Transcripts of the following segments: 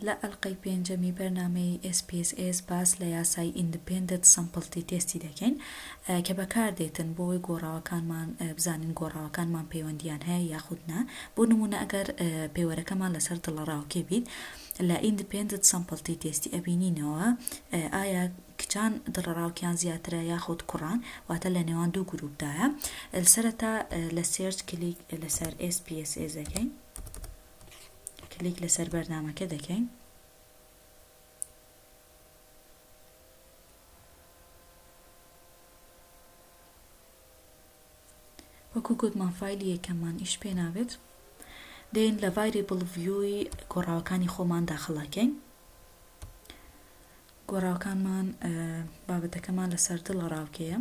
لا ئەڵلقەی پێنجەمی بەرنامەی SPSS باس لە یاسای Independent Sample تێستی دەکەین کە بەکاردێتن بۆی گۆڕاوەکانمان بزانین گۆڕاوەکانمان پەیوەندیان هەیە یاخودنا بۆ نمونە ئەگەر پێوەرەکەمان لەسەر دڵەڕاوکێ بیت لە Independent Sample تێستی ئەبینینەوە ئایا کچان دڵەڕاوکیان زیاترە یاخود کوڕان واتە لە نێوان دوو گروپدایە سەرەتا لە سێرچ کلیک لەسەر SPSS دەکەین کلیک لەسەر بەرنامەکە دەکەین وەکو گوتمان فایلی یەکەممان ئیش پێ ناوێت دێن لە ڤایرێبڵ ڤیوی گۆڕاوەکانی خۆمان داخڵەکەین گۆڕاوەکانمان بابەتەکەمان لەسەر دڵەڕاوکەیە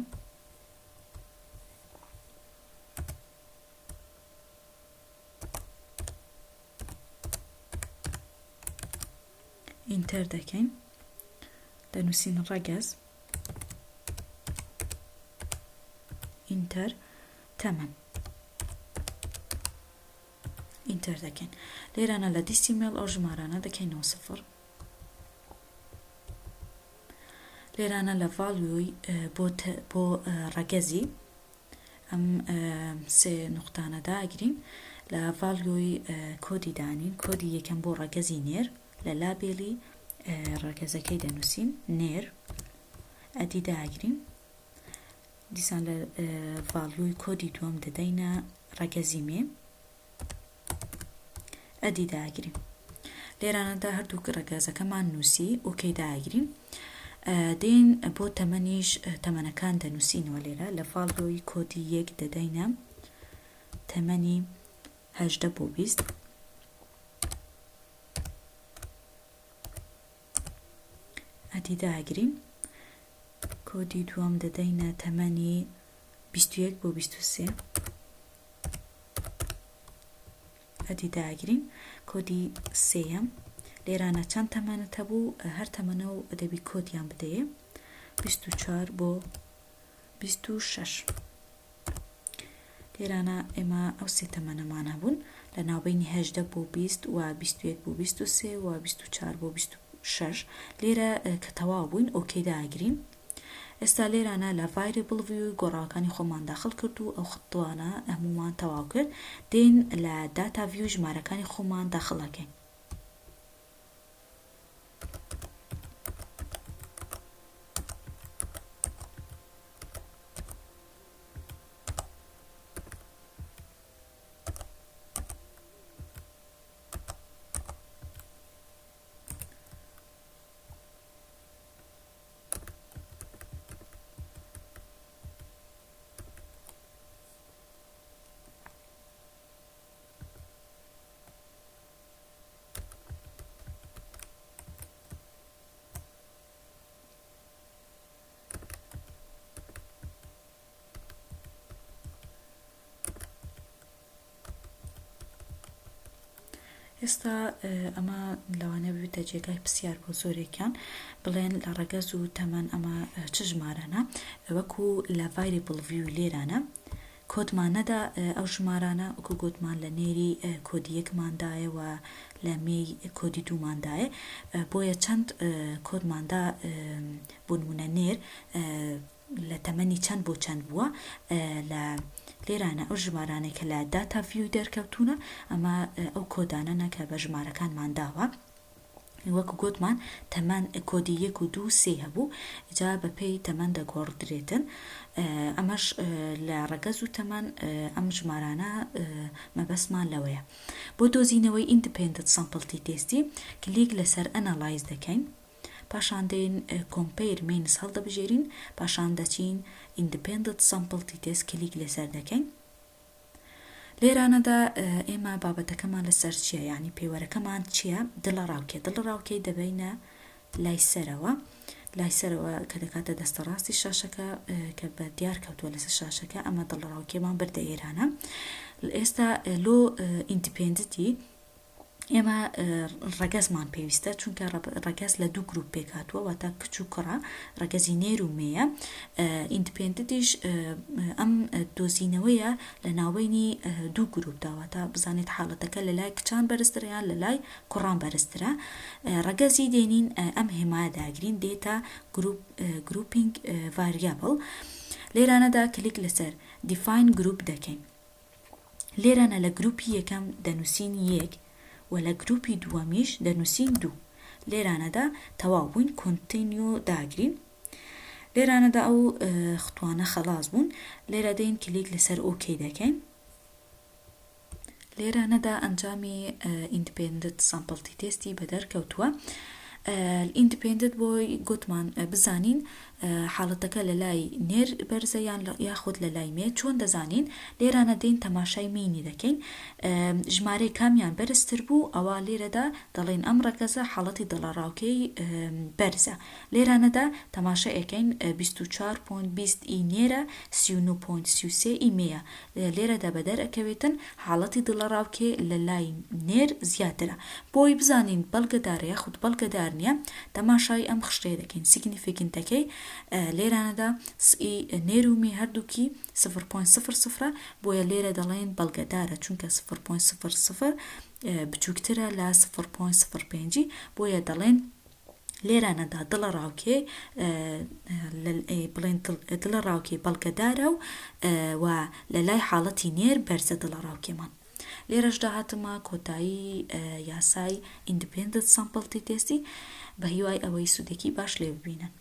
ئینتەر دەکەین دەنووسین ڕەگەز ئینتەر تەمەن ئینتەر دەکەین لێرانە لە دیسیمێل ئەو ژمارانە دەکەینەوە سفر لێرانە لە ڤاڵیۆی بۆ ڕەگەزی ئەم سێ نوختانە داگرین لە ڤاڵیۆی کۆدی دانین کۆدی یەکەم بۆ ڕەگەزی نێر لە لابێلی ڕەگەزەکەی دەنووسین نێر ئەدی داگرین دیسان لە ڤاڵیۆی کۆدی دووەم دەدەینە ڕەگەزی مێ ئەدی داگرین لێرانەدا هەردوو ڕەگەزەکەمان نووسی ئۆکەی داگرین دێن بۆ تەمەنیش تەمەنەکان دەنووسینەوە لێرە لە ڤاڵیۆی کۆدی یەک دەدەینە تەمەنی 18 بۆ 20 ئەدی داگرین کۆدی دووەم دەدەینە تەمەنی 21 بۆ 23 ئەدی داگرین کۆدی سێیەم لێرانە چەند تەمەنت هەبوو هەر تەمەنە و دەبی کۆدیان بدەیە 24 بۆ 26 لێرانە ئێمە ئەو سێ تەمەنەمان هەبوون لە ناوبینی 18 بۆ 20 و 21 بۆ 23 و 24 بۆ 26 لێرە کە تەواو بووین ئۆکەی داگرین ئێستا لێرانە لە ڤایرێبڵ ڤیوی گۆڕاوەکانی خۆمان داخل کرد و ئەو خطوانە هەمومان تەواو کرد دێن لە داتا ڤیو ژمارەکانی خۆمان داخڵەکەین ئێستا ئەمە لەوانە ببێتە جێگای پرسیار بۆ زۆرێکیان بڵێن لە ڕەگەز و تەمەن ئەمە چ ژمارانە وەکو لە ڤایرێبڵ ڤیو لێرانە کۆدمان نەدا ئەو ژمارانە وەکو گوتمان لە نێری کۆدی یەکماندایە و لە مێی کۆدی دووماندایە بۆیە چەند کۆدماندا بۆ نمونە نێر لە تەمەنی چەند بۆ چەند بووە لە لێرانە ئەو ژمارانێک کە لە داتا ڤیو دەرکەوتونە ئەمە ئەو کۆدانەنە کە بە ژمارەکانمان داوە وەکو گوتمان تەمەن کۆدی 1 و 2 3 هەبوو جا بەپێی تەمەن دەگۆڕدرێتن ئەمەش لە ڕەگەز و تەمەن ئەم ژمارانە مەبەستمان لەوەیە بۆ دۆزینەوەی Independent Sample تێستی کلیک لەسەر ئەناڵایز دەکەین پاشان دێن کۆمپەیر مینس هەڵدەبژێرین پاشان دەچین Independent Sample تێست کلیک لەسەر دەکەین لێرانەدا ئێمە بابەتەکەمان لەسەر چییە یعنی پێوەرەکەمان چییە دڵەڕاوکێ دڵەڕاوکەی دەبینە لای سەرەوە کە دەکاتە دەستە ڕاستی شاشەکە کە بە دیار کەوتووە لەسەر شاشەکە ئەمە دڵەڕاوکێمان بردە ئێرانە ئێستا لۆ ئیندیپێندنتی ئێمە ڕەگەزمان پێویستە چونکە ڕەگەز لە دوو گروپ پێکاتوە واتە کچ و کوڕە ڕەگەزی نێر و مێیە ئیندپێندنتیش ئەم دۆزینەوەیە لە ناوبینی دوو گروپدا واتە بزانێت حاڵەتەکە لە لای کچان بەرزترە یان لە لای کوڕان بەرزترە ڕەگەزی دێنین ئەم هێمایە داگرین دێتە گروپینگ ڤاریابڵ لێرانەدا کلیک لەسەر دیفاین گروپ دەکەین لێرانە لە گروپی یەکەم دەنووسین 1 و لە گروپی دووەمیش دەنووسین 2 لێرانەدا تەواو بووین کۆنتینیۆ داگرین لێرانەدا ئەو خطوانە خەلاص بوون لێرە دەین کلیک لەسەر ئۆکەی دەکەین لێرانەدا ئەنجامی ئیندپێندنت سامپڵتی تێستی بەدەرکەوتووە ئیندپێندنت بۆی گوتمان بزانین حاڵەتەکە لە لای نێر بەرزە یاخود لە لای مێ چۆن دەزانین لێرانە دەین تەماشای مینی دەکەین ژمارەی کامیان بەرزتر بوو ئەوە لێرەدا دەڵێن ئەم ڕەگەزە حاڵەتی دڵەڕاوکەی بەرزە لێرانەدا تەماشا ئەکەین 24.20 ئی نێرە 39.33 ئی مێیە لێرەدا بەدەرئەکەوێتن حاڵەتی دڵەڕاوکێ لە لای نێر زیاترە بۆی بزانین بەڵگەدارە یاخود بەڵگەدار نییە تەماشای ئەم خشتەیە دەکەین سیگنیفیکنتەکەی لێرانەدا نێر و مێ هەردووکی 0.00 بۆیە لێرە دەڵێن بەڵگەدارە چونکە 0.00 بچووکترە لە 0.05 بۆیە دەڵێن لێرانەدا دڵە ڕاوکێ بڵێن دڵە ڕاوکێ بەڵگەدارە و لە لای حاڵەتی نێر بەرزە دڵە ڕاوکێمان لێرەشدا هاتمە کۆتایی یاسای ئیندپێندنت سامپڵتی تێستی بە هیوای ئەوەی سوودێکی باش لێ ببینن